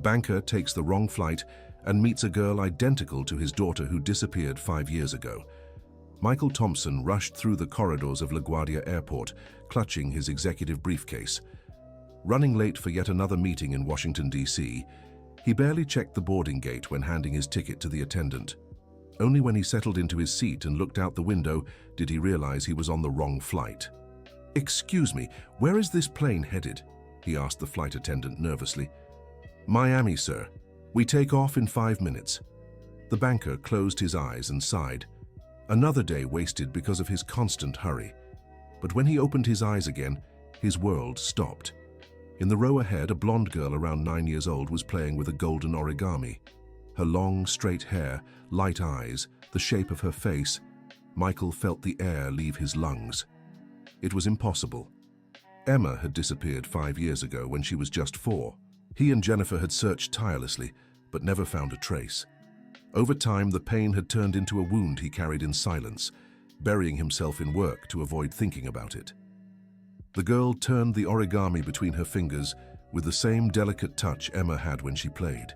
banker takes the wrong flight and meets a girl identical to his daughter who disappeared 5 years ago. Michael Thompson rushed through the corridors of LaGuardia Airport, clutching his executive briefcase. Running late for yet another meeting in Washington, D.C., he barely checked the boarding gate when handing his ticket to the attendant. Only when he settled into his seat and looked out the window did he realize he was on the wrong flight. "Excuse me, where is this plane headed?" he asked the flight attendant nervously. "Miami, sir. We take off in 5 minutes." The banker closed his eyes and sighed. Another day wasted because of his constant hurry. But when he opened his eyes again, his world stopped. In the row ahead, a blonde girl around 9 years old was playing with a golden origami. Her long, straight hair, light eyes, the shape of her face, Michael felt the air leave his lungs. It was impossible. Emma had disappeared 5 years ago when she was just 4. He and Jennifer had searched tirelessly, but never found a trace. Over time, the pain had turned into a wound he carried in silence, burying himself in work to avoid thinking about it. The girl turned the origami between her fingers with the same delicate touch Emma had when she played.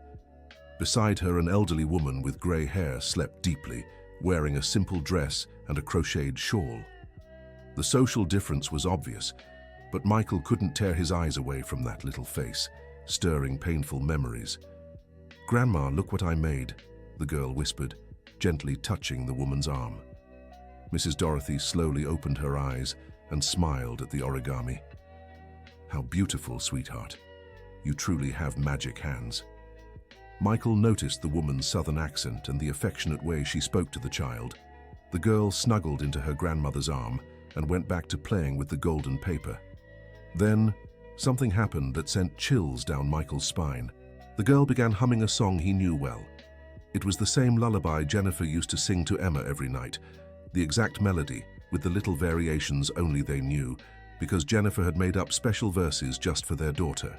Beside her, an elderly woman with grey hair slept deeply, wearing a simple dress and a crocheted shawl. The social difference was obvious, but Michael couldn't tear his eyes away from that little face, stirring painful memories. "Grandma, look what I made," the girl whispered, gently touching the woman's arm. Mrs. Dorothy slowly opened her eyes and smiled at the origami. "How beautiful, sweetheart. You truly have magic hands." Michael noticed the woman's southern accent and the affectionate way she spoke to the child. The girl snuggled into her grandmother's arm and went back to playing with the golden paper. Then, something happened that sent chills down Michael's spine. The girl began humming a song he knew well. It was the same lullaby Jennifer used to sing to Emma every night, the exact melody, with the little variations only they knew, because Jennifer had made up special verses just for their daughter.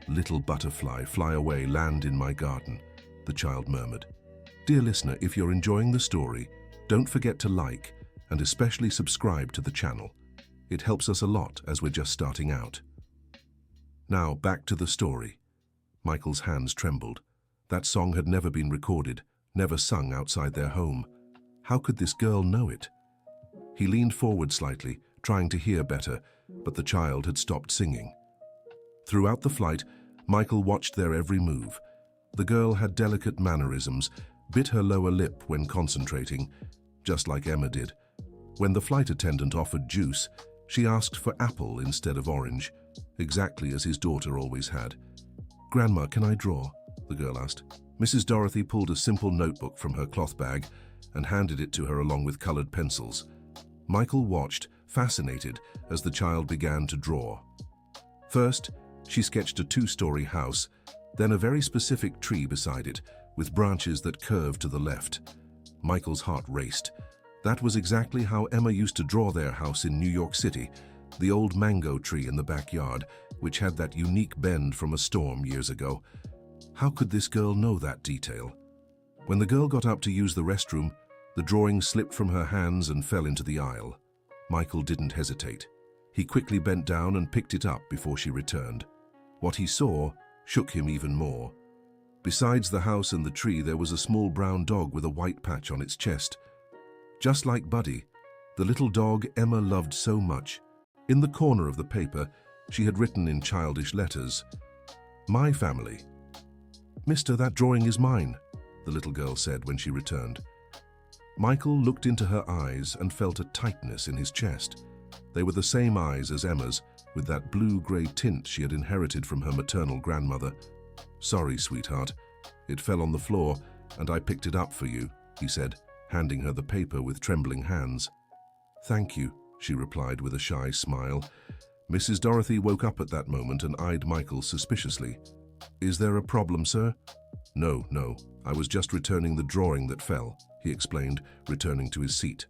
"Little butterfly, fly away, land in my garden," the child murmured. Dear listener, if you're enjoying the story, don't forget to like and especially subscribe to the channel. It helps us a lot as we're just starting out. Now, back to the story. Michael's hands trembled. That song had never been recorded, never sung outside their home. How could this girl know it? He leaned forward slightly, trying to hear better, but the child had stopped singing. Throughout the flight, Michael watched their every move. The girl had delicate mannerisms, bit her lower lip when concentrating, just like Emma did. When the flight attendant offered juice, she asked for apple instead of orange, exactly as his daughter always had. "Grandma, can I draw?" the girl asked. Mrs. Dorothy pulled a simple notebook from her cloth bag and handed it to her along with colored pencils. Michael watched, fascinated, as the child began to draw. First, she sketched a 2-story house, then a very specific tree beside it, with branches that curved to the left. Michael's heart raced. That was exactly how Emma used to draw their house in New York City, the old mango tree in the backyard, which had that unique bend from a storm years ago. How could this girl know that detail? When the girl got up to use the restroom, the drawing slipped from her hands and fell into the aisle. Michael didn't hesitate. He quickly bent down and picked it up before she returned. What he saw shook him even more. Besides the house and the tree, there was a small brown dog with a white patch on its chest. Just like Buddy, the little dog Emma loved so much. In the corner of the paper, she had written in childish letters, "My family." "Mister, that drawing is mine," the little girl said when she returned. Michael looked into her eyes and felt a tightness in his chest. They were the same eyes as Emma's, with that blue-gray tint she had inherited from her maternal grandmother. "Sorry, sweetheart. It fell on the floor, and I picked it up for you," he said, handing her the paper with trembling hands. "Thank you," she replied with a shy smile. Mrs. Dorothy woke up at that moment and eyed Michael suspiciously. "Is there a problem, sir?" No, I was just returning the drawing that fell," he explained, returning to his seat.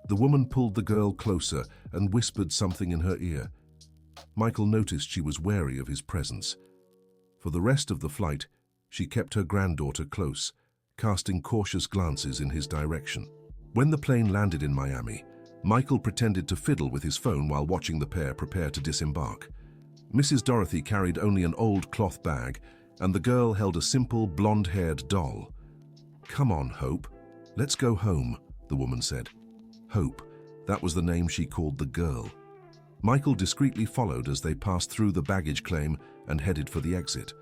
The woman pulled the girl closer and whispered something in her ear. Michael noticed she was wary of his presence. For the rest of the flight, she kept her granddaughter close, casting cautious glances in his direction. When the plane landed in Miami, Michael pretended to fiddle with his phone while watching the pair prepare to disembark. Mrs. Dorothy carried only an old cloth bag, and the girl held a simple blonde-haired doll. "Come on, Hope. Let's go home," the woman said. Hope, that was the name she called the girl. Michael discreetly followed as they passed through the baggage claim and headed for the exit.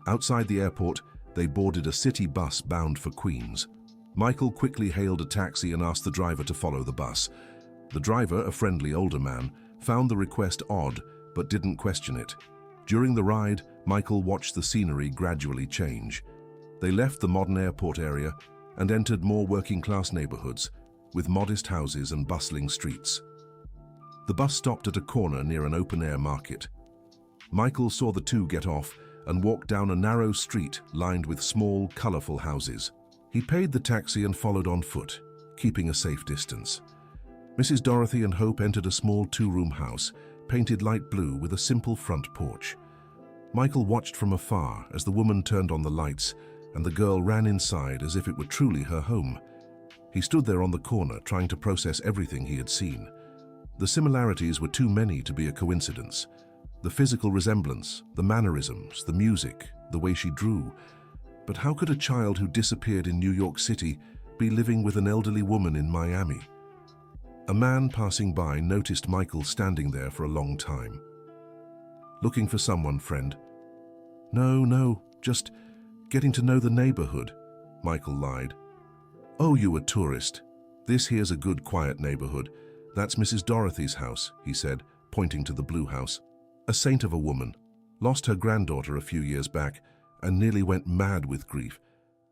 Outside the airport, they boarded a city bus bound for Queens. Michael quickly hailed a taxi and asked the driver to follow the bus. The driver, a friendly older man, found the request odd but didn't question it. During the ride, Michael watched the scenery gradually change. They left the modern airport area and entered more working-class neighborhoods, with modest houses and bustling streets. The bus stopped at a corner near an open-air market. Michael saw the two get off and walk down a narrow street lined with small, colorful houses. He paid the taxi and followed on foot, keeping a safe distance. Mrs. Dorothy and Hope entered a small two-room house, painted light blue with a simple front porch. Michael watched from afar as the woman turned on the lights and the girl ran inside as if it were truly her home. He stood there on the corner, trying to process everything he had seen. The similarities were too many to be a coincidence. The physical resemblance, the mannerisms, the music, the way she drew. But how could a child who disappeared in New York City be living with an elderly woman in Miami? A man passing by noticed Michael standing there for a long time. "Looking for someone, friend?" No, just getting to know the neighborhood," Michael lied. "Oh, you a tourist? This here's a good, quiet neighborhood. That's Mrs. Dorothy's house," he said, pointing to the blue house. "A saint of a woman. Lost her granddaughter a few years back and nearly went mad with grief.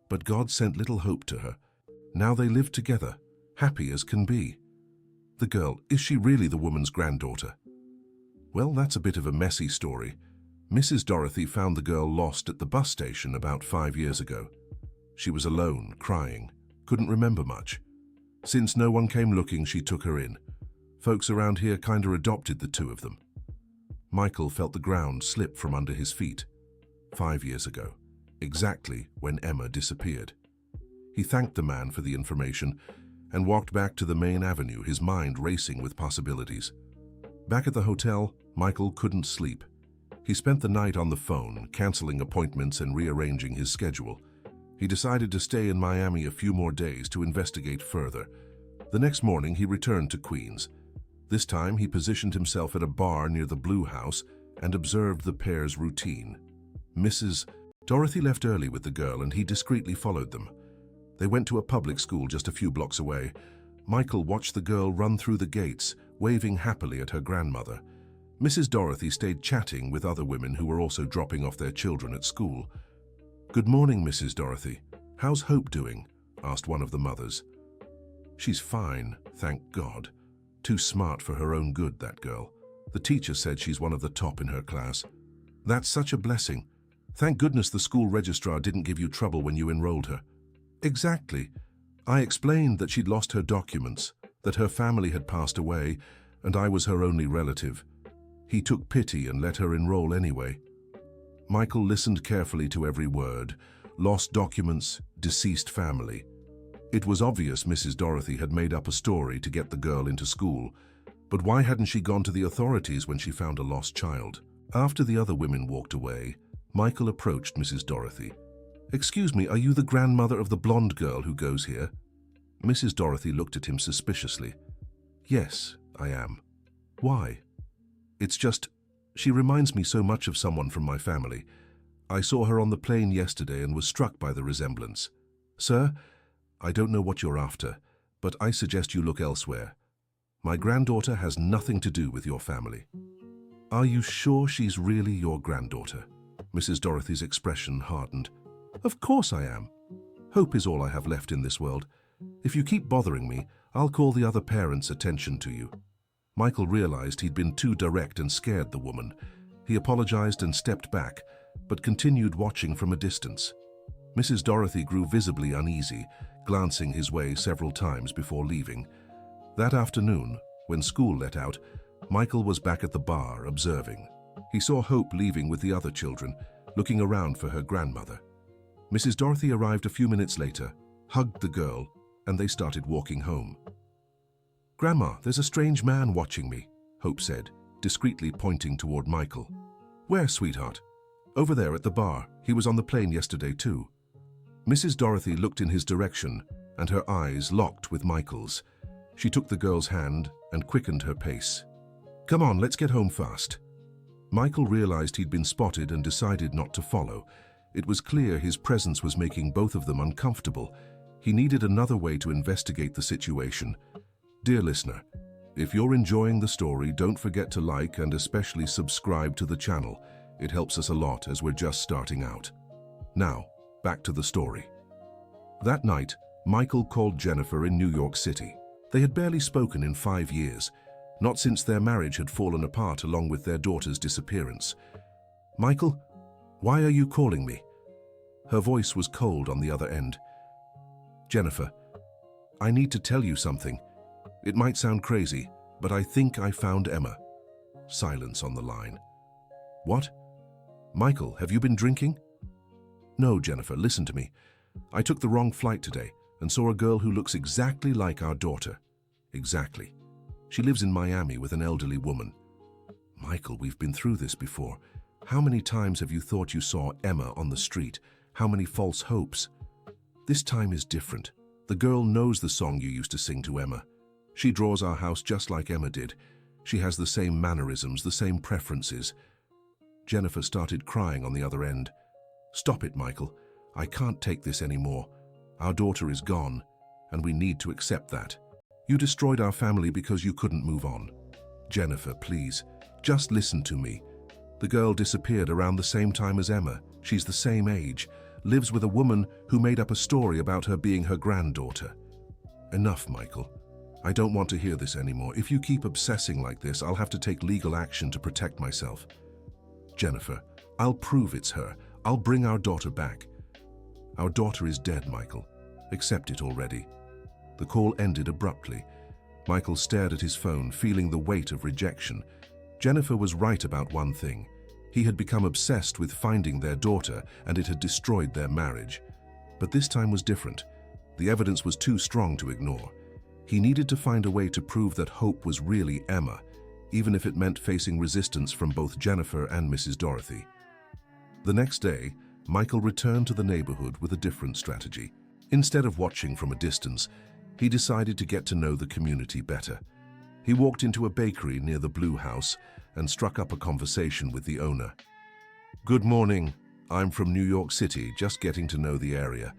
But God sent little hope to her. Now they live together, happy as can be." "The girl, is she really the woman's granddaughter?" "Well, that's a bit of a messy story. Mrs. Dorothy found the girl lost at the bus station about 5 years ago. She was alone, crying, couldn't remember much. Since no one came looking, she took her in. Folks around here kinda adopted the two of them." Michael felt the ground slip from under his feet. 5 years ago, exactly when Emma disappeared. He thanked the man for the information and walked back to the main avenue, his mind racing with possibilities. Back at the hotel, Michael couldn't sleep. He spent the night on the phone, canceling appointments and rearranging his schedule. He decided to stay in Miami a few more days to investigate further. The next morning, he returned to Queens. This time, he positioned himself at a bar near the Blue House and observed the pair's routine. Mrs. Dorothy left early with the girl, and he discreetly followed them. They went to a public school just a few blocks away. Michael watched the girl run through the gates, waving happily at her grandmother. Mrs. Dorothy stayed chatting with other women who were also dropping off their children at school. "Good morning, Mrs. Dorothy. How's Hope doing?" asked one of the mothers. "She's fine, thank God. Too smart for her own good, that girl. The teacher said she's one of the top in her class." "That's such a blessing. Thank goodness the school registrar didn't give you trouble when you enrolled her." "Exactly. I explained that she'd lost her documents, that her family had passed away, and I was her only relative. He took pity and let her enroll anyway." Michael listened carefully to every word. Lost documents, deceased family. It was obvious Mrs. Dorothy had made up a story to get the girl into school, but why hadn't she gone to the authorities when she found a lost child? After the other women walked away, Michael approached Mrs. Dorothy. "Excuse me, are you the grandmother of the blonde girl who goes here?" Mrs. Dorothy looked at him suspiciously. "Yes, I am." "Why?" "It's just, she reminds me so much of someone from my family. I saw her on the plane yesterday and was struck by the resemblance." "Sir, I don't know what you're after, but I suggest you look elsewhere. My granddaughter has nothing to do with your family." "Are you sure she's really your granddaughter?" Mrs. Dorothy's expression hardened. "Of course I am. Hope is all I have left in this world. If you keep bothering me, I'll call the other parents' attention to you." Michael realized he'd been too direct and scared the woman. He apologized and stepped back, but continued watching from a distance. Mrs. Dorothy grew visibly uneasy, glancing his way several times before leaving. That afternoon, when school let out, Michael was back at the bar, observing. He saw Hope leaving with the other children, looking around for her grandmother. Mrs. Dorothy arrived a few minutes later, hugged the girl, and they started walking home. "Grandma, there's a strange man watching me," Hope said, discreetly pointing toward Michael. "Where, sweetheart?" Over there at the bar. He was on the plane yesterday too. Mrs. Dorothy looked in his direction, and her eyes locked with Michael's. She took the girl's hand and quickened her pace. Come on, let's get home fast. Michael realized he'd been spotted and decided not to follow. It was clear his presence was making both of them uncomfortable. He needed another way to investigate the situation. Dear listener, if you're enjoying the story, don't forget to like and especially subscribe to the channel. It helps us a lot as we're just starting out. Now, back to the story. That night, Michael called Jennifer in New York City. They had barely spoken in 5 years, not since their marriage had fallen apart along with their daughter's disappearance. Michael, why are you calling me? Her voice was cold on the other end. Jennifer, I need to tell you something. It might sound crazy, but I think I found Emma. Silence on the line. What? Michael, have you been drinking? No, Jennifer, listen to me. I took the wrong flight today and saw a girl who looks exactly like our daughter. Exactly. She lives in Miami with an elderly woman. Michael, we've been through this before. How many times have you thought you saw Emma on the street? How many false hopes? This time is different. The girl knows the song you used to sing to Emma. She draws our house just like Emma did. She has the same mannerisms, the same preferences. Jennifer started crying on the other end. Stop it, Michael. I can't take this anymore. Our daughter is gone, and we need to accept that. You destroyed our family because you couldn't move on. Jennifer, please, just listen to me. The girl disappeared around the same time as Emma. She's the same age, lives with a woman who made up a story about her being her granddaughter. Enough, Michael. I don't want to hear this anymore. If you keep obsessing like this, I'll have to take legal action to protect myself. Jennifer, I'll prove it's her. I'll bring our daughter back. Our daughter is dead, Michael. Accept it already. The call ended abruptly. Michael stared at his phone, feeling the weight of rejection. Jennifer was right about one thing. He had become obsessed with finding their daughter, and it had destroyed their marriage. But this time was different. The evidence was too strong to ignore. He needed to find a way to prove that Hope was really Emma, even if it meant facing resistance from both Jennifer and Mrs. Dorothy. The next day, Michael returned to the neighborhood with a different strategy. Instead of watching from a distance, he decided to get to know the community better. He walked into a bakery near the Blue House and struck up a conversation with the owner. Good morning. I'm from New York City, just getting to know the area.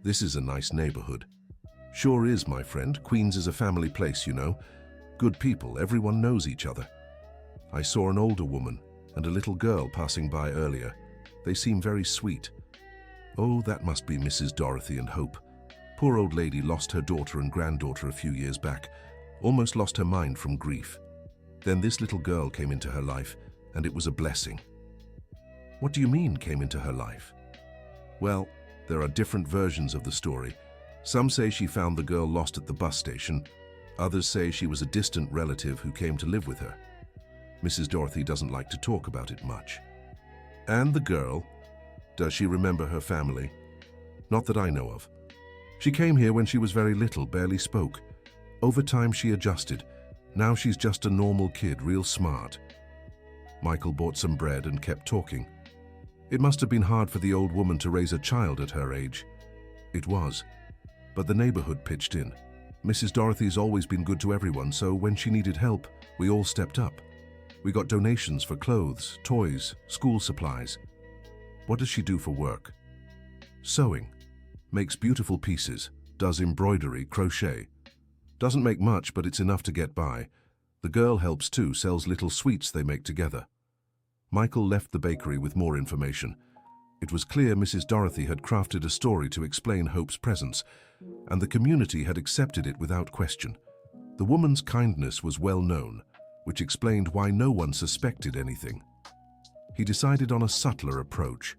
This is a nice neighborhood. Sure is, my friend. Queens is a family place, you know. Good people, everyone knows each other. I saw an older woman and a little girl passing by earlier. They seem very sweet. Oh, that must be Mrs. Dorothy and Hope. Poor old lady lost her daughter and granddaughter a few years back. Almost lost her mind from grief. Then this little girl came into her life, and it was a blessing. What do you mean, came into her life? Well, there are different versions of the story. Some say she found the girl lost at the bus station. Others say she was a distant relative who came to live with her. Mrs. Dorothy doesn't like to talk about it much. And the girl? Does she remember her family? Not that I know of. She came here when she was very little, barely spoke. Over time she adjusted. Now she's just a normal kid, real smart. Michael bought some bread and kept talking. It must have been hard for the old woman to raise a child at her age. It was. But the neighborhood pitched in. Mrs. Dorothy's always been good to everyone, so when she needed help, we all stepped up. We got donations for clothes, toys, school supplies. What does she do for work? Sewing. Makes beautiful pieces. Does embroidery, crochet. Doesn't make much, but it's enough to get by. The girl helps too, sells little sweets they make together. Michael left the bakery with more information. It was clear Mrs. Dorothy had crafted a story to explain Hope's presence, and the community had accepted it without question. The woman's kindness was well known, which explained why no one suspected anything. He decided on a subtler approach.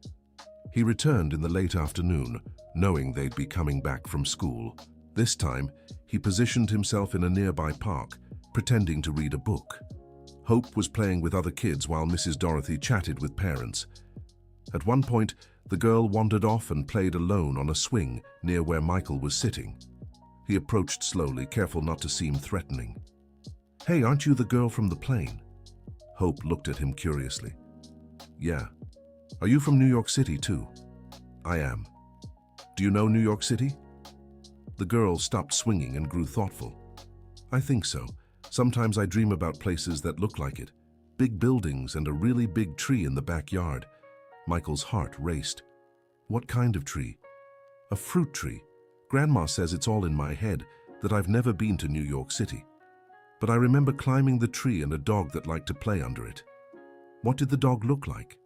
He returned in the late afternoon, knowing they'd be coming back from school. This time, he positioned himself in a nearby park, pretending to read a book. Hope was playing with other kids while Mrs. Dorothy chatted with parents. At one point, the girl wandered off and played alone on a swing near where Michael was sitting. He approached slowly, careful not to seem threatening. "Hey, aren't you the girl from the plane?" Hope looked at him curiously. "Yeah. Are you from New York City too? I am. Do you know New York City? The girl stopped swinging and grew thoughtful. I think so. Sometimes I dream about places that look like it. Big buildings and a really big tree in the backyard. Michael's heart raced. What kind of tree? A fruit tree. Grandma says it's all in my head, that I've never been to New York City. But I remember climbing the tree and a dog that liked to play under it. What did the dog look like?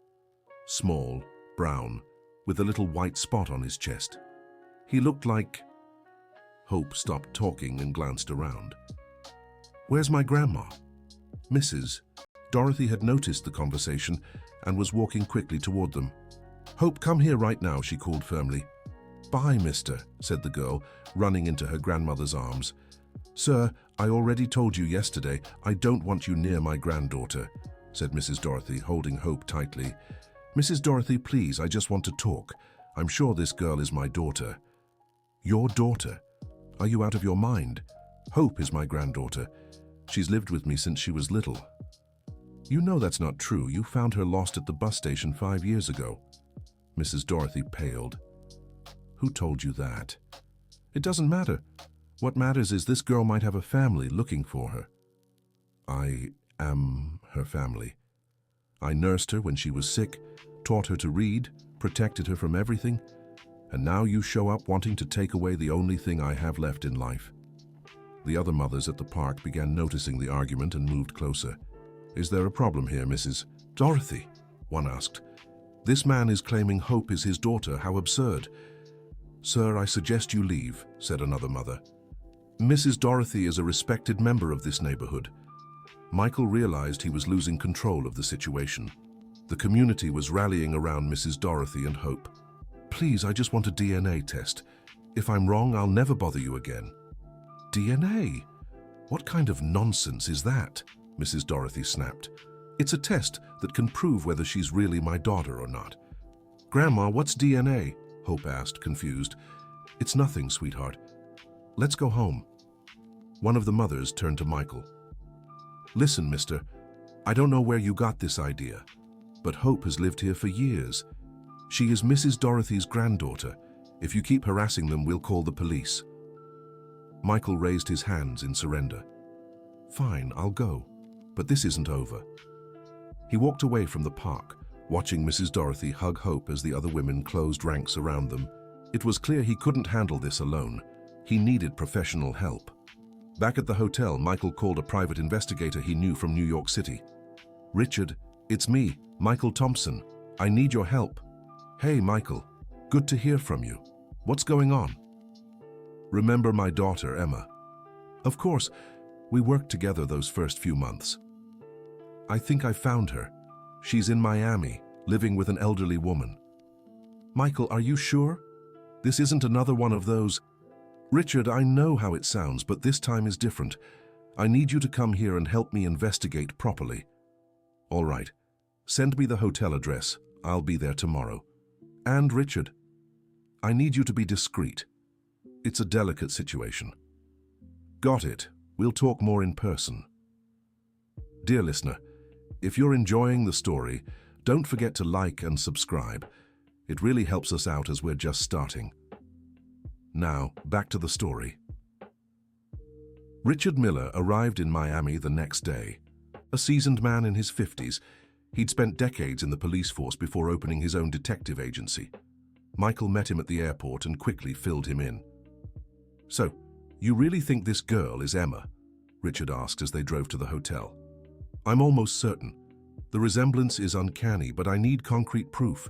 Small, brown, with a little white spot on his chest. He looked like... Hope stopped talking and glanced around. Where's my grandma? Mrs. Dorothy had noticed the conversation and was walking quickly toward them. Hope, come here right now, she called firmly. Bye, mister, said the girl, running into her grandmother's arms. Sir, I already told you yesterday I don't want you near my granddaughter, said Mrs. Dorothy, holding Hope tightly. Mrs. Dorothy, please, I just want to talk. I'm sure this girl is my daughter. Your daughter? Are you out of your mind? Hope is my granddaughter. She's lived with me since she was little. You know that's not true. You found her lost at the bus station 5 years ago. Mrs. Dorothy paled. Who told you that? It doesn't matter. What matters is this girl might have a family looking for her. I am her family. I nursed her when she was sick, taught her to read, protected her from everything, and now you show up wanting to take away the only thing I have left in life. The other mothers at the park began noticing the argument and moved closer. Is there a problem here, Mrs. Dorothy? One asked. This man is claiming Hope is his daughter. How absurd. Sir, I suggest you leave, said another mother. Mrs. Dorothy is a respected member of this neighborhood. Michael realized he was losing control of the situation. The community was rallying around Mrs. Dorothy and Hope. Please, I just want a DNA test. If I'm wrong, I'll never bother you again. DNA? What kind of nonsense is that? Mrs. Dorothy snapped. It's a test that can prove whether she's really my daughter or not. Grandma, what's DNA? Hope asked, confused. It's nothing, sweetheart. Let's go home. One of the mothers turned to Michael. Listen, mister, I don't know where you got this idea, but Hope has lived here for years. She is Mrs. Dorothy's granddaughter. If you keep harassing them, we'll call the police. Michael raised his hands in surrender. Fine, I'll go, but this isn't over. He walked away from the park, watching Mrs. Dorothy hug Hope as the other women closed ranks around them. It was clear he couldn't handle this alone. He needed professional help. Back at the hotel, Michael called a private investigator he knew from New York City. Richard, it's me, Michael Thompson. I need your help. Hey, Michael. Good to hear from you. What's going on? Remember my daughter, Emma? Of course. We worked together those first few months. I think I found her. She's in Miami, living with an elderly woman. Michael, are you sure? This isn't another one of those... Richard, I know how it sounds, but this time is different. I need you to come here and help me investigate properly. All right. Send me the hotel address. I'll be there tomorrow. And Richard, I need you to be discreet. It's a delicate situation. Got it. We'll talk more in person. Dear listener, if you're enjoying the story, don't forget to like and subscribe. It really helps us out as we're just starting. Now, back to the story. Richard Miller arrived in Miami the next day. A seasoned man in his 50s, he'd spent decades in the police force before opening his own detective agency. Michael met him at the airport and quickly filled him in. So, you really think this girl is Emma? Richard asked as they drove to the hotel. I'm almost certain. The resemblance is uncanny, but I need concrete proof.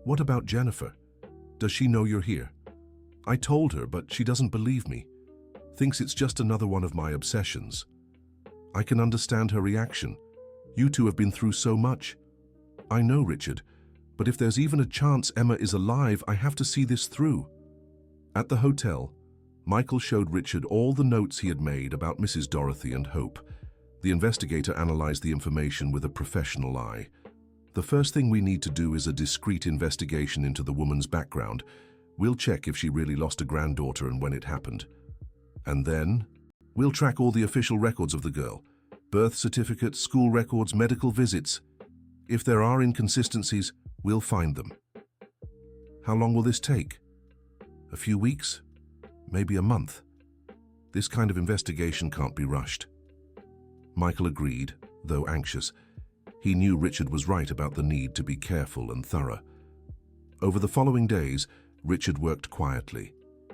What about Jennifer? Does she know you're here? I told her, but she doesn't believe me. Thinks it's just another one of my obsessions. I can understand her reaction. You two have been through so much. I know, Richard, but if there's even a chance Emma is alive, I have to see this through. At the hotel, Michael showed Richard all the notes he had made about Mrs. Dorothy and Hope. The investigator analyzed the information with a professional eye. The first thing we need to do is a discreet investigation into the woman's background. We'll check if she really lost a granddaughter and when it happened. And then, we'll track all the official records of the girl. Birth certificates, school records, medical visits. If there are inconsistencies, We'll find them. How long will this take? A few weeks? Maybe a month? This kind of investigation can't be rushed. Michael agreed, though anxious. He knew Richard was right about the need to be careful and thorough. Over the following days, Richard worked quietly.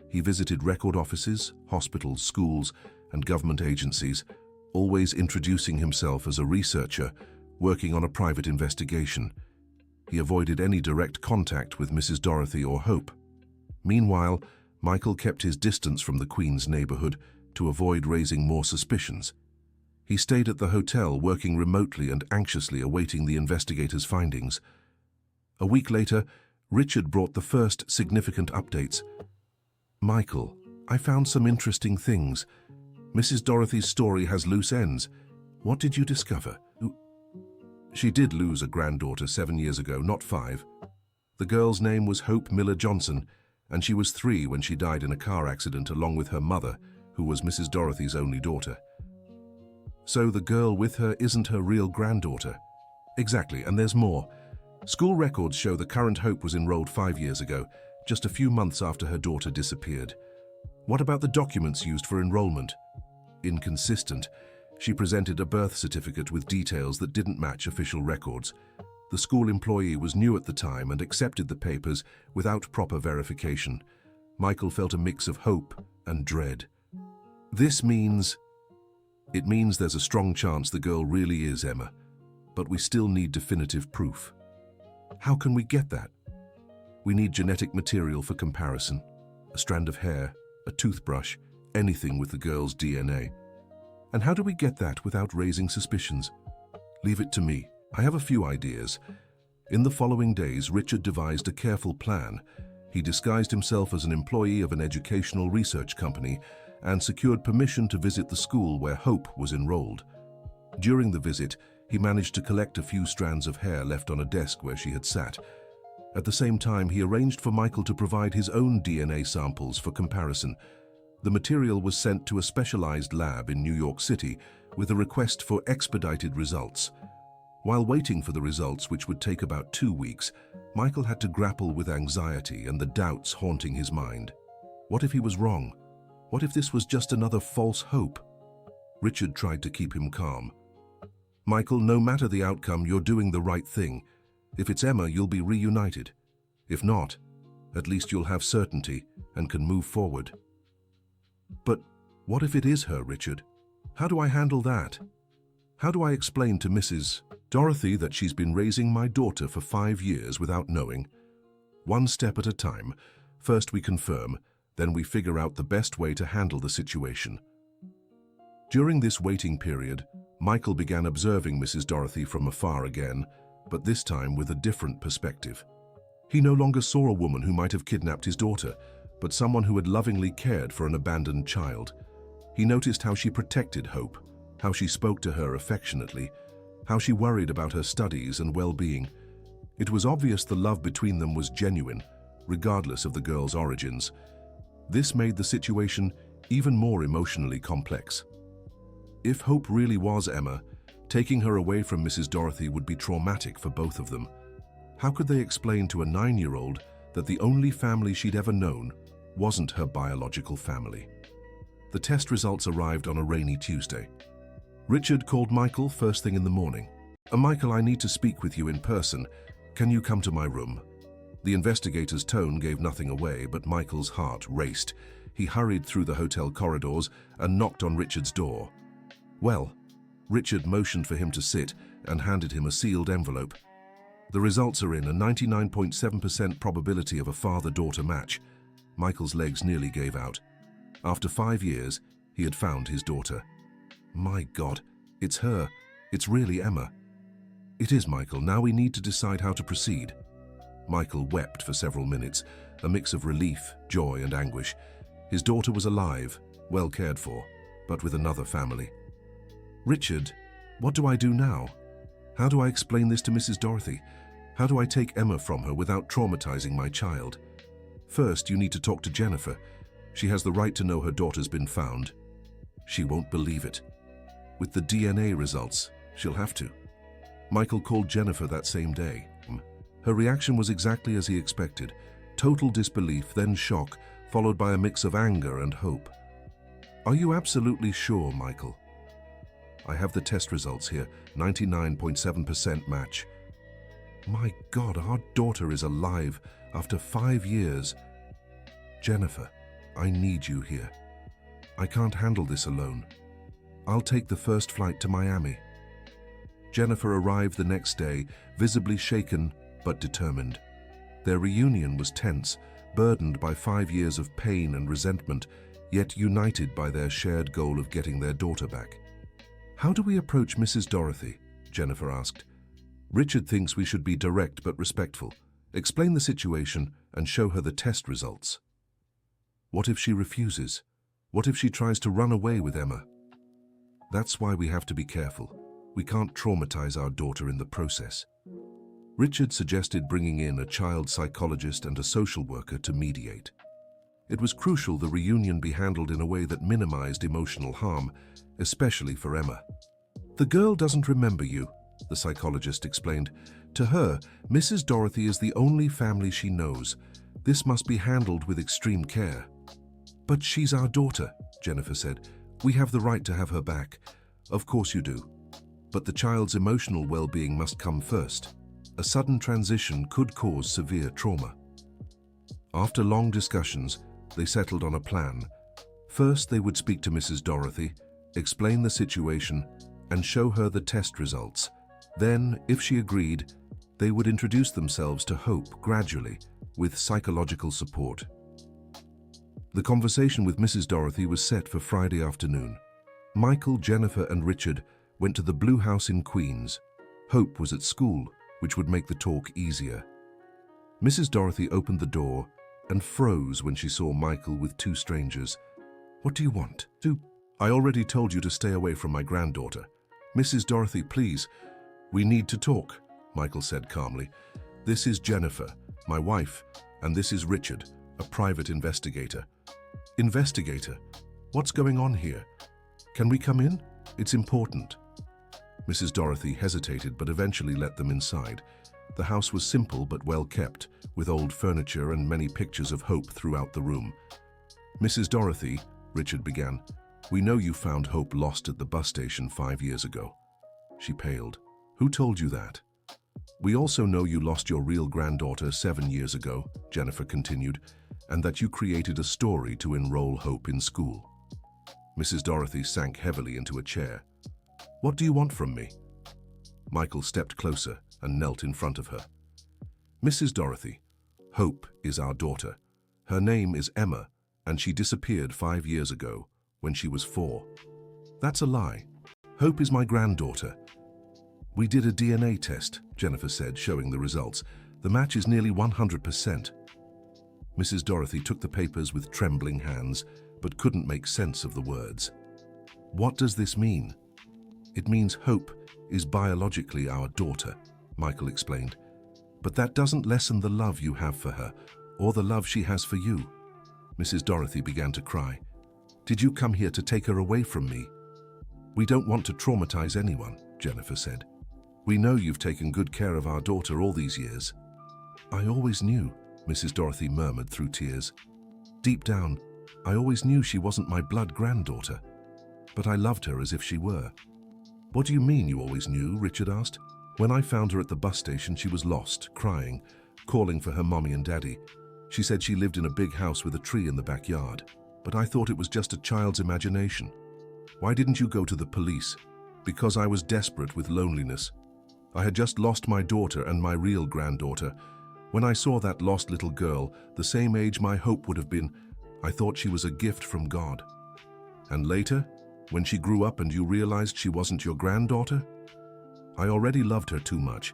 He visited record offices, hospitals, schools, and government agencies, always introducing himself as a researcher working on a private investigation. He avoided any direct contact with Mrs. Dorothy or Hope. Meanwhile, Michael kept his distance from the Queen's neighborhood to avoid raising more suspicions. He stayed at the hotel, working remotely and anxiously awaiting the investigators' findings. A week later, Richard brought the first significant updates. "Michael, I found some interesting things. Mrs. Dorothy's story has loose ends. What did you discover?" "She did lose a granddaughter 7 years ago, not 5. The girl's name was Hope Miller Johnson, and she was 3 when she died in a car accident along with her mother, who was Mrs. Dorothy's only daughter." "So the girl with her isn't her real granddaughter?" "Exactly, and there's more. School records show the current Hope was enrolled 5 years ago, just a few months after her daughter disappeared. What about the documents used for enrollment?" "Inconsistent. She presented a birth certificate with details that didn't match official records. The school employee was new at the time and accepted the papers without proper verification." Michael felt a mix of hope and dread. "This means..." "It means there's a strong chance the girl really is Emma, but we still need definitive proof." "How can we get that?" "We need genetic material for comparison. A strand of hair, a toothbrush, anything with the girl's DNA." "And how do we get that without raising suspicions?" "Leave it to me. I have a few ideas." In the following days, Richard devised a careful plan. He disguised himself as an employee of an educational research company and secured permission to visit the school where Hope was enrolled. During the visit, he managed to collect a few strands of hair left on a desk where she had sat. At the same time, he arranged for Michael to provide his own DNA samples for comparison. The material was sent to a specialized lab in New York City with a request for expedited results. While waiting for the results, which would take about 2 weeks, Michael had to grapple with anxiety and the doubts haunting his mind. What if he was wrong? What if this was just another false hope? Richard tried to keep him calm. "Michael, no matter the outcome, you're doing the right thing. If it's Emma, you'll be reunited. If not, at least you'll have certainty and can move forward." "But what if it is her, Richard? How do I handle that? How do I explain to Mrs. Dorothy that she's been raising my daughter for 5 years without knowing?" "One step at a time. First we confirm, then we figure out the best way to handle the situation." During this waiting period, Michael began observing Mrs. Dorothy from afar again, but this time with a different perspective. He no longer saw a woman who might have kidnapped his daughter, but someone who had lovingly cared for an abandoned child. He noticed how she protected Hope, how she spoke to her affectionately, how she worried about her studies and well-being. It was obvious the love between them was genuine, regardless of the girl's origins. This made the situation even more emotionally complex. If Hope really was Emma, taking her away from Mrs. Dorothy would be traumatic for both of them. How could they explain to a 9-year-old that the only family she'd ever known wasn't her biological family? The test results arrived on a rainy Tuesday. Richard called Michael first thing in the morning. "Michael, I need to speak with you in person. Can you come to my room?" The investigator's tone gave nothing away, but Michael's heart raced. He hurried through the hotel corridors and knocked on Richard's door. "Well," Richard motioned for him to sit and handed him a sealed envelope. "The results are in, a 99.7% probability of a father-daughter match." Michael's legs nearly gave out. After 5 years, he had found his daughter. "My God, it's her. It's really Emma." "It is, Michael. Now we need to decide how to proceed." Michael wept for several minutes, a mix of relief, joy, and anguish. His daughter was alive, well cared for, but with another family. "Richard, what do I do now? How do I explain this to Mrs. Dorothy? How do I take Emma from her without traumatizing my child?" "First, you need to talk to Jennifer. She has the right to know her daughter's been found." "She won't believe it." "With the DNA results, she'll have to." Michael called Jennifer that same day. Her reaction was exactly as he expected. Total disbelief, then shock, followed by a mix of anger and hope. "Are you absolutely sure, Michael?" "I have the test results here, 99.7% match." "My God, our daughter is alive after 5 years. Jennifer, I need you here. I can't handle this alone. I'll take the first flight to Miami." Jennifer arrived the next day, visibly shaken but determined. Their reunion was tense, burdened by 5 years of pain and resentment, yet united by their shared goal of getting their daughter back. "How do we approach Mrs. Dorothy?" Jennifer asked. "Richard thinks we should be direct but respectful. Explain the situation and show her the test results." "What if she refuses? What if she tries to run away with Emma?" "That's why we have to be careful. We can't traumatize our daughter in the process." Richard suggested bringing in a child psychologist and a social worker to mediate. It was crucial the reunion be handled in a way that minimized emotional harm, especially for Emma. "The girl doesn't remember you," the psychologist explained. "To her, Mrs. Dorothy is the only family she knows. This must be handled with extreme care." "But she's our daughter," Jennifer said. "We have the right to have her back." "Of course you do. But the child's emotional well-being must come first. A sudden transition could cause severe trauma." After long discussions, they settled on a plan. First, they would speak to Mrs. Dorothy, explain the situation, and show her the test results. Then, if she agreed, they would introduce themselves to Hope gradually, with psychological support. The conversation with Mrs. Dorothy was set for Friday afternoon. Michael, Jennifer, and Richard went to the Blue House in Queens. Hope was at school, which would make the talk easier. Mrs. Dorothy opened the door and froze when she saw Michael with 2 strangers. "What do you want?" "I already told you to stay away from my granddaughter." "Mrs. Dorothy, please. We need to talk," Michael said calmly. "This is Jennifer, my wife, and this is Richard, a private investigator." "Investigator? What's going on here? Can we come in? It's important." Mrs. Dorothy hesitated but eventually let them inside. The house was simple but well kept, with old furniture and many pictures of Hope throughout the room. "Mrs. Dorothy," Richard began, "we know you found Hope lost at the bus station 5 years ago." She paled. "Who told you that?" "We also know you lost your real granddaughter 7 years ago," Jennifer continued, "and that you created a story to enroll Hope in school." Mrs. Dorothy sank heavily into a chair. "What do you want from me?" Michael stepped closer and knelt in front of her. "Mrs. Dorothy, Hope is our daughter. Her name is Emma, and she disappeared 5 years ago, when she was 4. "That's a lie. Hope is my granddaughter." "We did a DNA test," Jennifer said, showing the results. "The match is nearly 100%. Mrs. Dorothy took the papers with trembling hands, but couldn't make sense of the words. "What does this mean?" "It means Hope is biologically our daughter," Michael explained. "But that doesn't lessen the love you have for her, or the love she has for you." Mrs. Dorothy began to cry. "Did you come here to take her away from me?" "We don't want to traumatize anyone," Jennifer said. "We know you've taken good care of our daughter all these years." "I always knew," Mrs. Dorothy murmured through tears. "Deep down, I always knew she wasn't my blood granddaughter. But I loved her as if she were." "What do you mean you always knew?" Richard asked. "When I found her at the bus station, she was lost, crying, calling for her mommy and daddy. She said she lived in a big house with a tree in the backyard. But I thought it was just a child's imagination." "Why didn't you go to the police?" "Because I was desperate with loneliness. I had just lost my daughter and my real granddaughter. When I saw that lost little girl, the same age my Hope would have been, I thought she was a gift from God." "And later, when she grew up and you realized she wasn't your granddaughter?" "I already loved her too much.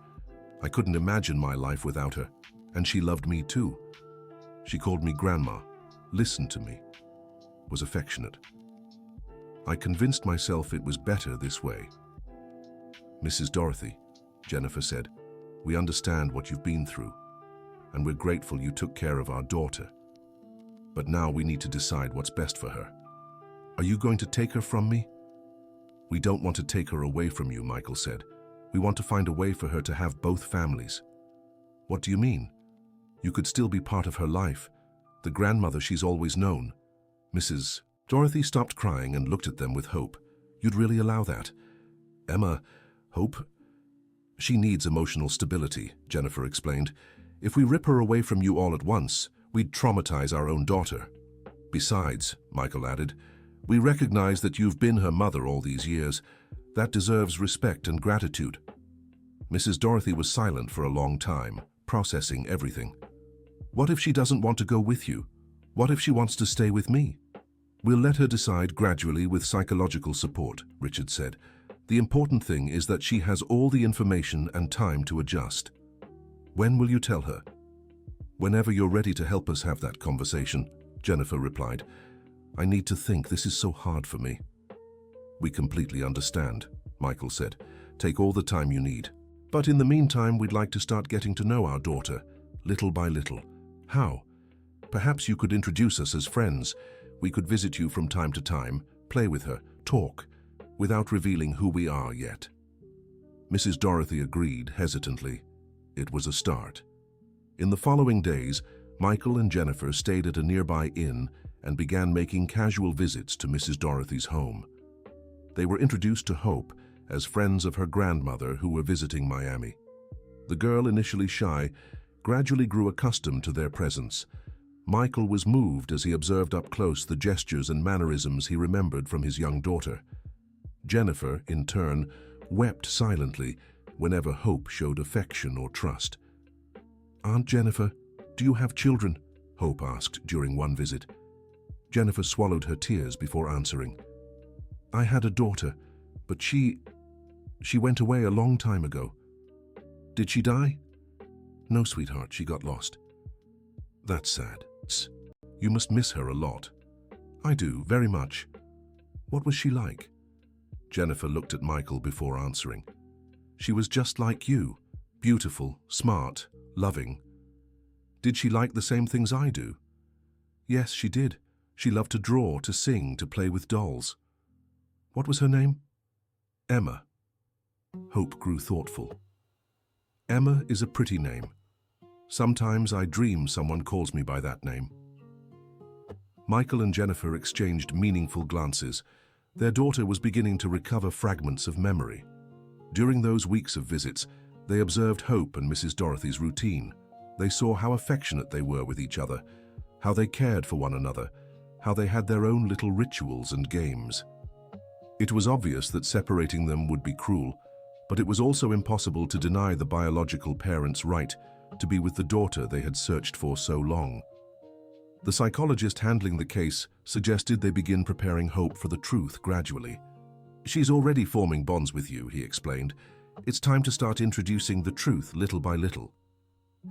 I couldn't imagine my life without her, and she loved me too. She called me Grandma, listened to me, was affectionate. I convinced myself it was better this way." "Mrs. Dorothy," Jennifer said, "we understand what you've been through, and we're grateful you took care of our daughter. But now we need to decide what's best for her. Are you going to take her from me?" "We don't want to take her away from you," Michael said. "We want to find a way for her to have both families." What do you mean? You could still be part of her life, the grandmother she's always known. Mrs. Dorothy stopped crying and looked at them with hope. You'd really allow that? Emma, Hope? She needs emotional stability, Jennifer explained. If we rip her away from you all at once, we'd traumatize our own daughter. Besides, Michael added, we recognize that you've been her mother all these years. That deserves respect and gratitude. Mrs. Dorothy was silent for a long time, processing everything. What if she doesn't want to go with you? What if she wants to stay with me? We'll let her decide gradually with psychological support, Richard said. The important thing is that she has all the information and time to adjust. When will you tell her? Whenever you're ready to help us have that conversation, Jennifer replied. I need to think. This is so hard for me. We completely understand, Michael said. Take all the time you need. But in the meantime, we'd like to start getting to know our daughter, little by little. How? Perhaps you could introduce us as friends. We could visit you from time to time, play with her, talk, without revealing who we are yet. Mrs. Dorothy agreed hesitantly. It was a start. In the following days, Michael and Jennifer stayed at a nearby inn and began making casual visits to Mrs. Dorothy's home. They were introduced to Hope as friends of her grandmother who were visiting Miami. The girl, initially shy, gradually grew accustomed to their presence. Michael was moved as he observed up close the gestures and mannerisms he remembered from his young daughter. Jennifer, in turn, wept silently whenever Hope showed affection or trust. Aunt Jennifer, do you have children? Hope asked during one visit. Jennifer swallowed her tears before answering. I had a daughter, but she went away a long time ago. Did she die? No, sweetheart, she got lost. That's sad. You must miss her a lot. I do, very much. What was she like? Jennifer looked at Michael before answering. She was just like you, beautiful, smart, loving. Did she like the same things I do? Yes, she did. She loved to draw, to sing, to play with dolls. What was her name? Emma. Hope grew thoughtful. Emma is a pretty name. Sometimes I dream someone calls me by that name. Michael and Jennifer exchanged meaningful glances. Their daughter was beginning to recover fragments of memory. During those weeks of visits, they observed Hope and Mrs. Dorothy's routine. They saw how affectionate they were with each other, how they cared for one another, how they had their own little rituals and games. It was obvious that separating them would be cruel, but it was also impossible to deny the biological parents' right to be with the daughter they had searched for so long. The psychologist handling the case suggested they begin preparing Hope for the truth gradually. She's already forming bonds with you, he explained. It's time to start introducing the truth little by little.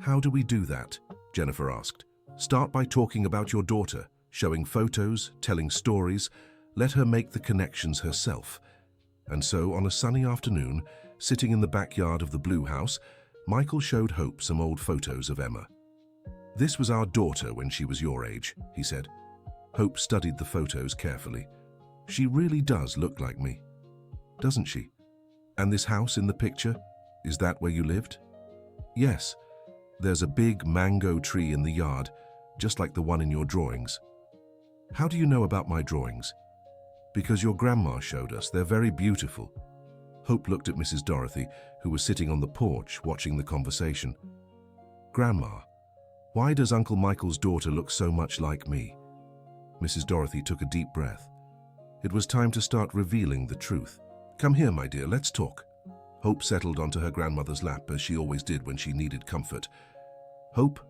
How do we do that? Jennifer asked. Start by talking about your daughter, showing photos, telling stories. Let her make the connections herself. And so, on a sunny afternoon, sitting in the backyard of the Blue House, Michael showed Hope some old photos of Emma. This was our daughter when she was your age, he said. Hope studied the photos carefully. She really does look like me, doesn't she? And this house in the picture, is that where you lived? Yes. There's a big mango tree in the yard, just like the one in your drawings. How do you know about my drawings? Because your grandma showed us. They're very beautiful. Hope looked at Mrs. Dorothy, who was sitting on the porch watching the conversation. Grandma, why does Uncle Michael's daughter look so much like me? Mrs. Dorothy took a deep breath. It was time to start revealing the truth. Come here, my dear, let's talk. Hope settled onto her grandmother's lap as she always did when she needed comfort. Hope,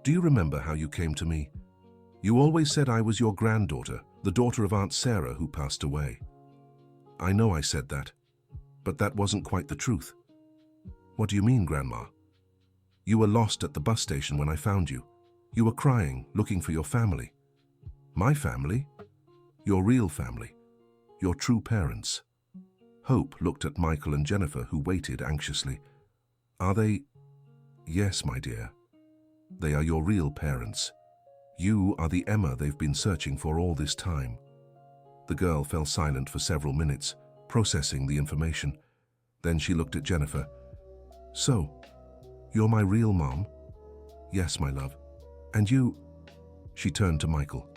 do you remember how you came to me? You always said I was your granddaughter, the daughter of Aunt Sarah who passed away. I know I said that, but that wasn't quite the truth. What do you mean, Grandma? You were lost at the bus station when I found you. You were crying, looking for your family. My family? Your real family. Your true parents. Hope looked at Michael and Jennifer, who waited anxiously. Are they? Yes, my dear. They are your real parents. You are the Emma they've been searching for all this time. The girl fell silent for several minutes, processing the information. Then she looked at Jennifer. So, You're my real mom? Yes, my love. And you? She turned to Michael.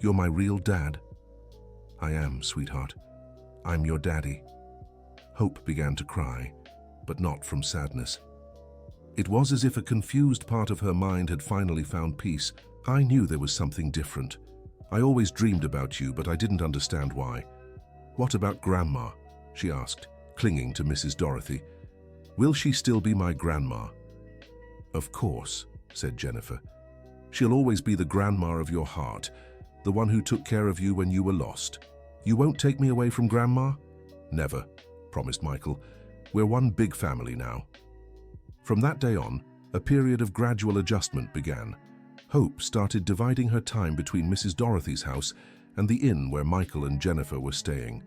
You're my real dad? I am, sweetheart. I'm your daddy. Hope began to cry, but not from sadness. It was as if a confused part of her mind had finally found peace. I knew there was something different. I always dreamed about you, but I didn't understand why. What about Grandma? She asked, clinging to Mrs. Dorothy. Will she still be my grandma? Of course, said Jennifer. She'll always be the grandma of your heart, the one who took care of you when you were lost. You won't take me away from Grandma? Never, promised Michael. We're one big family now. From that day on, a period of gradual adjustment began. Hope started dividing her time between Mrs. Dorothy's house and the inn where Michael and Jennifer were staying.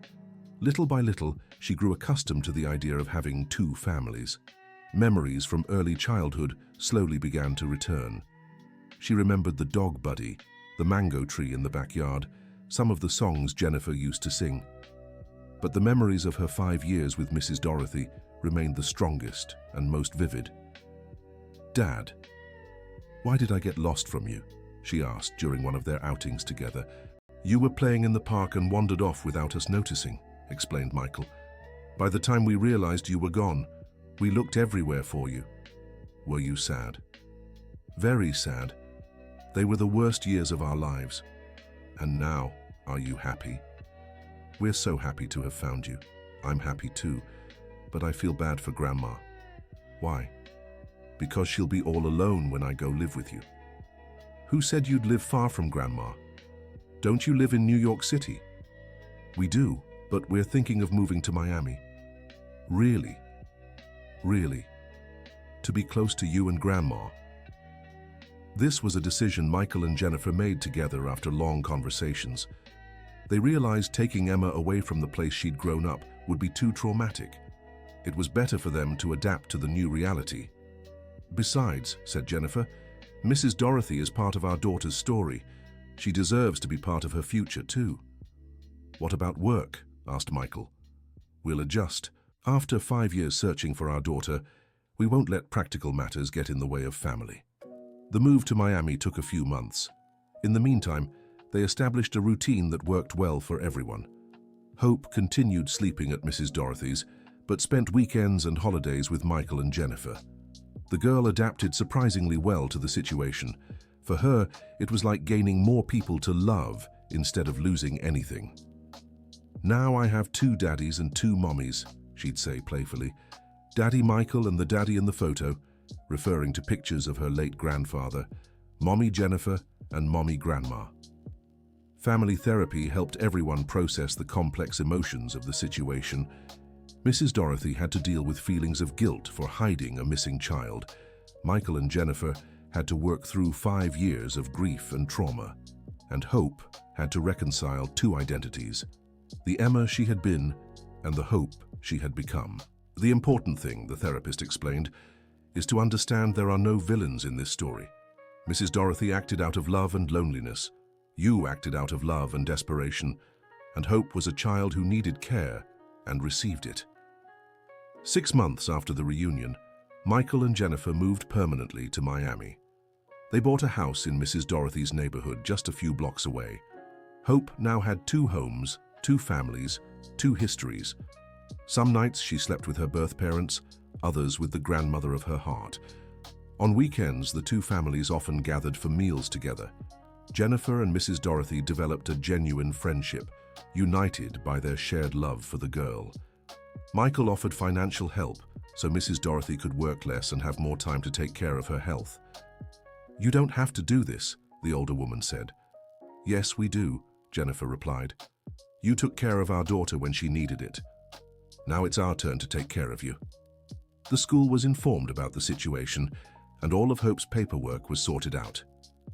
Little by little, she grew accustomed to the idea of having two families. Memories from early childhood slowly began to return. She remembered the dog Buddy, the mango tree in the backyard, some of the songs Jennifer used to sing. But the memories of her 5 years with Mrs. Dorothy remained the strongest and most vivid. Dad, why did I get lost from you? She asked during one of their outings together. You were playing in the park and wandered off without us noticing, explained Michael. By the time we realized you were gone, we looked everywhere for you. Were you sad? Very sad. They were the worst years of our lives. And now, are you happy? We're so happy to have found you. I'm happy too, but I feel bad for Grandma. Why? Because she'll be all alone when I go live with you. Who said you'd live far from Grandma? Don't you live in New York City? We do, but we're thinking of moving to Miami. Really? Really? To be close to you and Grandma? This was a decision Michael and Jennifer made together after long conversations. They realized taking Emma away from the place she'd grown up would be too traumatic. It was better for them to adapt to the new reality. Besides, said Jennifer, Mrs. Dorothy is part of our daughter's story. She deserves to be part of her future too. What about work? Asked Michael. We'll adjust. After 5 years searching for our daughter, we won't let practical matters get in the way of family. The move to Miami took a few months. In the meantime, they established a routine that worked well for everyone. Hope continued sleeping at Mrs. Dorothy's, but spent weekends and holidays with Michael and Jennifer. The girl adapted surprisingly well to the situation. For her, it was like gaining more people to love instead of losing anything. Now I have 2 daddies and 2 mommies, she'd say playfully. Daddy Michael and the daddy in the photo, referring to pictures of her late grandfather, Mommy Jennifer and Mommy Grandma. Family therapy helped everyone process the complex emotions of the situation. Mrs. Dorothy had to deal with feelings of guilt for hiding a missing child. Michael and Jennifer had to work through 5 years of grief and trauma. And Hope had to reconcile 2 identities, the Emma she had been and the Hope she had become. The important thing, the therapist explained, is to understand there are no villains in this story. Mrs. Dorothy acted out of love and loneliness. You acted out of love and desperation. And Hope was a child who needed care and received it. 6 months after the reunion, Michael and Jennifer moved permanently to Miami. They bought a house in Mrs. Dorothy's neighborhood just a few blocks away. Hope now had 2 homes, 2 families, 2 histories. Some nights she slept with her birth parents, others with the grandmother of her heart. On weekends, the 2 families often gathered for meals together. Jennifer and Mrs. Dorothy developed a genuine friendship, united by their shared love for the girl. Michael offered financial help so Mrs. Dorothy could work less and have more time to take care of her health. You don't have to do this, the older woman said. Yes, we do, Jennifer replied. You took care of our daughter when she needed it. Now it's our turn to take care of you. The school was informed about the situation, and all of Hope's paperwork was sorted out.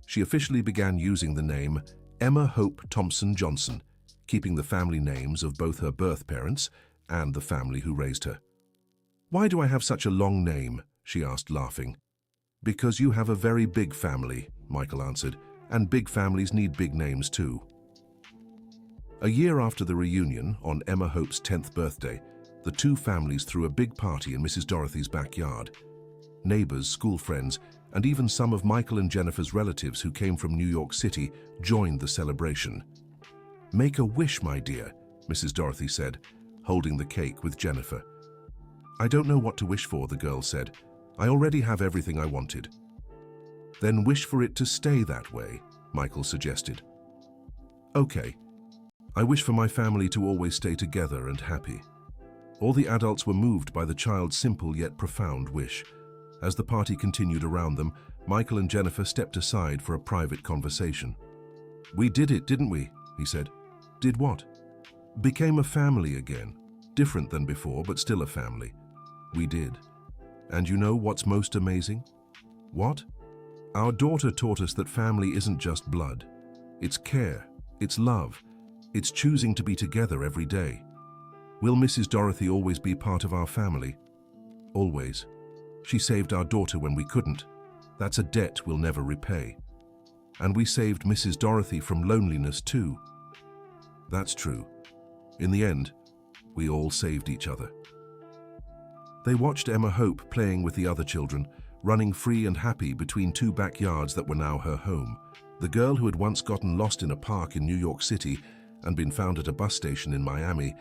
She officially began using the name Emma Hope Thompson Johnson, keeping the family names of both her birth parents and the family who raised her. Why do I have such a long name? She asked, laughing. Because you have a very big family, Michael answered, and big families need big names too. A year after the reunion, on Emma Hope's 10th birthday, the 2 families threw a big party in Mrs. Dorothy's backyard. Neighbors, school friends, and even some of Michael and Jennifer's relatives who came from New York City joined the celebration. "Make a wish, my dear," Mrs. Dorothy said, holding the cake with Jennifer. "I don't know what to wish for," the girl said. "I already have everything I wanted." "Then wish for it to stay that way," Michael suggested. "Okay. I wish for my family to always stay together and happy." All the adults were moved by the child's simple yet profound wish. As the party continued around them, Michael and Jennifer stepped aside for a private conversation. "We did it, didn't we?" he said. "Did what?" "Became a family again. Different than before, but still a family." "We did. And you know what's most amazing?" "What?" "Our daughter taught us that family isn't just blood. It's care, it's love, it's choosing to be together every day." "Will Mrs. Dorothy always be part of our family?" "Always. She saved our daughter when we couldn't. That's a debt we'll never repay. And we saved Mrs. Dorothy from loneliness too." "That's true. In the end, we all saved each other." They watched Emma Hope playing with the other children, running free and happy between two backyards that were now her home. The girl who had once gotten lost in a park in New York City and been found at a bus station in Miami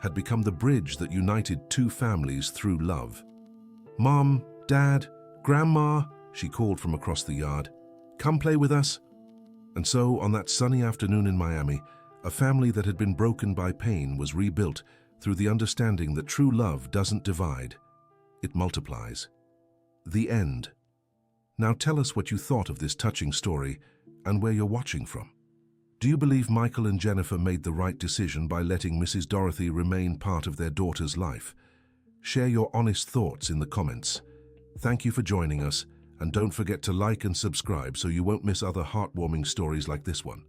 had become the bridge that united two families through love. "Mom, Dad, Grandma," she called from across the yard. "Come play with us." And so, on that sunny afternoon in Miami, a family that had been broken by pain was rebuilt through the understanding that true love doesn't divide, it multiplies. The end. Now tell us what you thought of this touching story and where you're watching from. Do you believe Michael and Jennifer made the right decision by letting Mrs. Dorothy remain part of their daughter's life? Share your honest thoughts in the comments. Thank you for joining us, and don't forget to like and subscribe so you won't miss other heartwarming stories like this one.